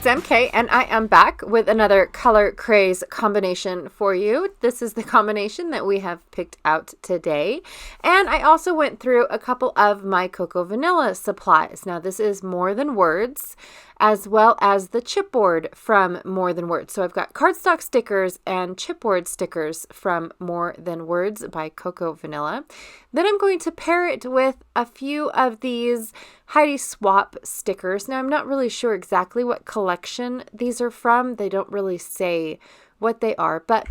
it's MK, and I am back with another color craze combination for you. This is the combination that we have picked out today. And I also went through a couple of my Cocoa Vanilla supplies. Now, this is More Than Words, as well as the chipboard from More Than Words. So I've got cardstock stickers and chipboard stickers from More Than Words by Cocoa Vanilla. Then I'm going to pair it with a few of these Heidi Swap stickers. Now, I'm not really sure exactly what collection these are from. They don't really say what they are, but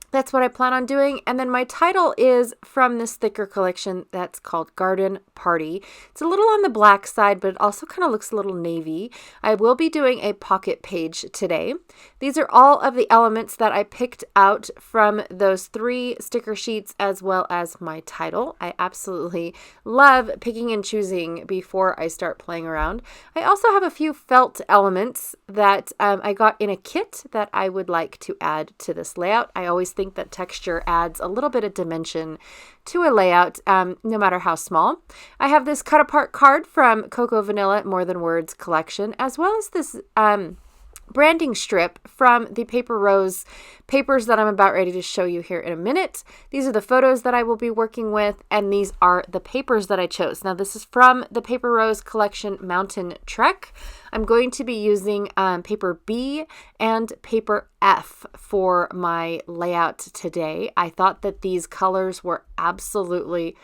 that's what I plan on doing. And then my title is from this thicker collection that's called Garden Party. It's a little on the black side, but it also kind of looks a little navy. I will be doing a pocket page today. These are all of the elements that I picked out from those 3 sticker sheets, as well as my title. I absolutely love picking and choosing before I start playing around. I also have a few felt elements that I got in a kit that I would like to add to this layout. I always think that texture adds a little bit of dimension to a layout, no matter how small. I have this cut apart card from Cocoa Vanilla More Than Words collection, as well as this branding strip from the Paper Rose papers that I'm about ready to show you here in a minute. These are the photos that I will be working with, and these are the papers that I chose. Now, this is from the Paper Rose collection Mountain Trek. I'm going to be using paper B and paper F for my layout today. I thought that these colors were absolutely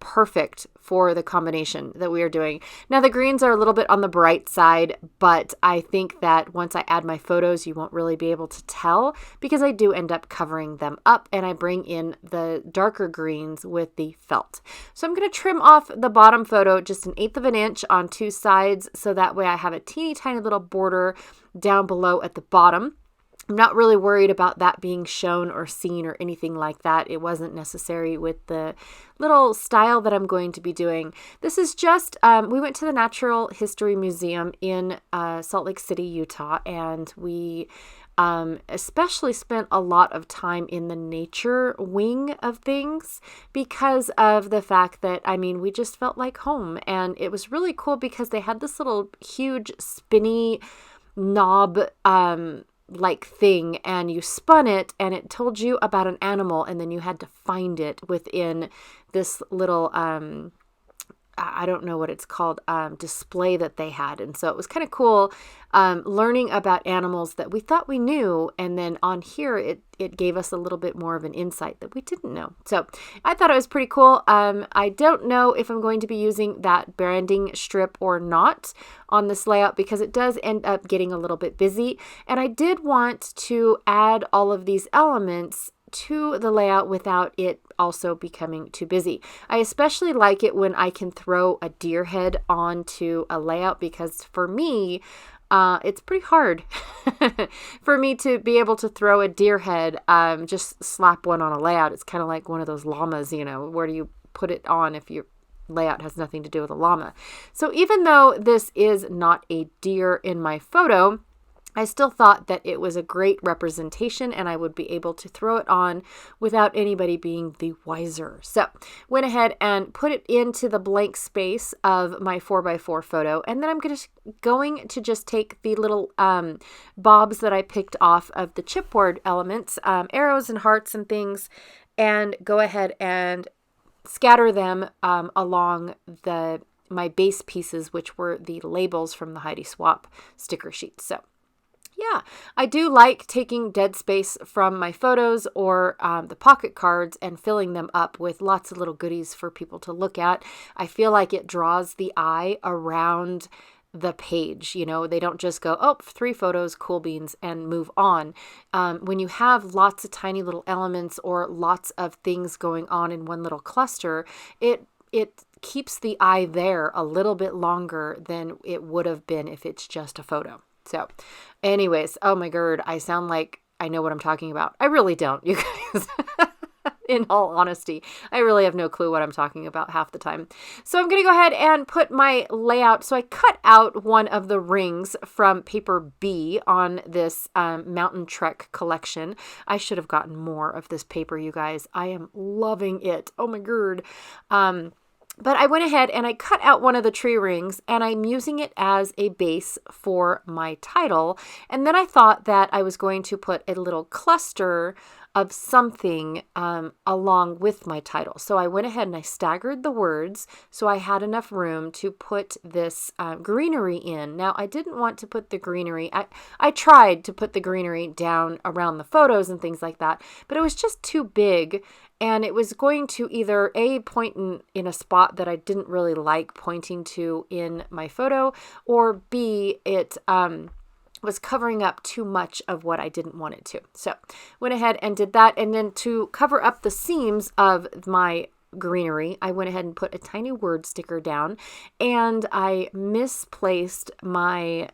perfect for the combination that we are doing. Now, the greens are a little bit on the bright side, but I think that once I add my photos, you won't really be able to tell because I do end up covering them up, and I bring in the darker greens with the felt. So I'm going to trim off the bottom photo just 1/8 of an inch on 2 sides, so that way I have a teeny tiny little border down below at the bottom. I'm not really worried about that being shown or seen or anything like that. It wasn't necessary with the little style that I'm going to be doing. This is just, we went to the Natural History Museum in Salt Lake City, Utah, and we especially spent a lot of time in the nature wing of things because of the fact that, we just felt like home. And it was really cool because they had this little huge spinny knob like thing, and you spun it and it told you about an animal, and then you had to find it within this little I don't know what it's called, display that they had. And so it was kind of cool learning about animals that we thought we knew. And then on here, it gave us a little bit more of an insight that we didn't know. So I thought it was pretty cool. I don't know if I'm going to be using that branding strip or not on this layout because it does end up getting a little bit busy. And I did want to add all of these elements to the layout without it also becoming too busy. I especially like it when I can throw a deer head onto a layout because for me, it's pretty hard for me to be able to throw a deer head, just slap one on a layout. It's kind of like one of those llamas, where do you put it on if your layout has nothing to do with a llama? So even though this is not a deer in my photo, I still thought that it was a great representation and I would be able to throw it on without anybody being the wiser. So went ahead and put it into the blank space of my 4x4 photo. And then I'm going to just take the little bobs that I picked off of the chipboard elements, arrows and hearts and things, and go ahead and scatter them along my base pieces, which were the labels from the Heidi Swap sticker sheets. So yeah, I do like taking dead space from my photos or the pocket cards and filling them up with lots of little goodies for people to look at. I feel like it draws the eye around the page. They don't just go, oh, 3 photos, cool beans, and move on. When you have lots of tiny little elements or lots of things going on in one little cluster, it keeps the eye there a little bit longer than it would have been if it's just a photo. So anyways, oh my God, I sound like I know what I'm talking about. I really don't, you guys. In all honesty, I really have no clue what I'm talking about half the time. So I'm going to go ahead and put my layout. So I cut out one of the rings from paper B on this Mountain Trek collection. I should have gotten more of this paper, you guys. I am loving it. Oh my God. But I went ahead and I cut out one of the tree rings and I'm using it as a base for my title. And then I thought that I was going to put a little cluster of something along with my title. So I went ahead and I staggered the words so I had enough room to put this greenery in. Now, I didn't want to put the greenery. I tried to put the greenery down around the photos and things like that, but it was just too big. And it was going to either A, point in a spot that I didn't really like pointing to in my photo, or B, it was covering up too much of what I didn't want it to. So went ahead and did that. And then to cover up the seams of my greenery, I went ahead and put a tiny word sticker down, and I misplaced my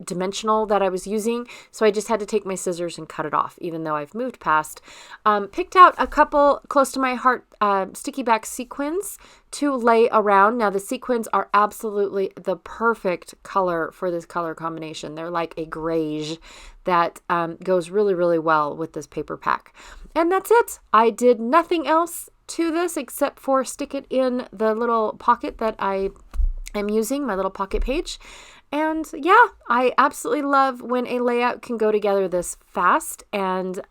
dimensional that I was using, so I just had to take my scissors and cut it off, even though I've moved past. Picked out a couple close to my heart sticky back sequins to lay around. Now the sequins are absolutely the perfect color for this color combination. They're like a grayish that goes really, really well with this paper pack. And that's it. I did nothing else to this except for stick it in the little pocket that I am using, my little pocket page. And yeah, I absolutely love when a layout can go together this fast and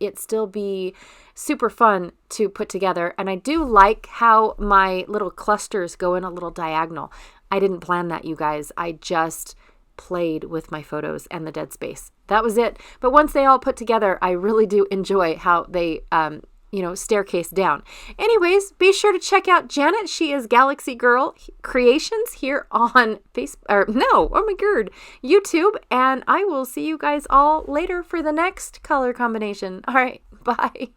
it still be super fun to put together. And I do like how my little clusters go in a little diagonal. I didn't plan that, you guys. I just played with my photos and the dead space. That was it. But once they all put together, I really do enjoy how they staircase down. Anyways, be sure to check out Janet. She is Galaxy Girl Creations here on YouTube. And I will see you guys all later for the next color combination. All right, bye.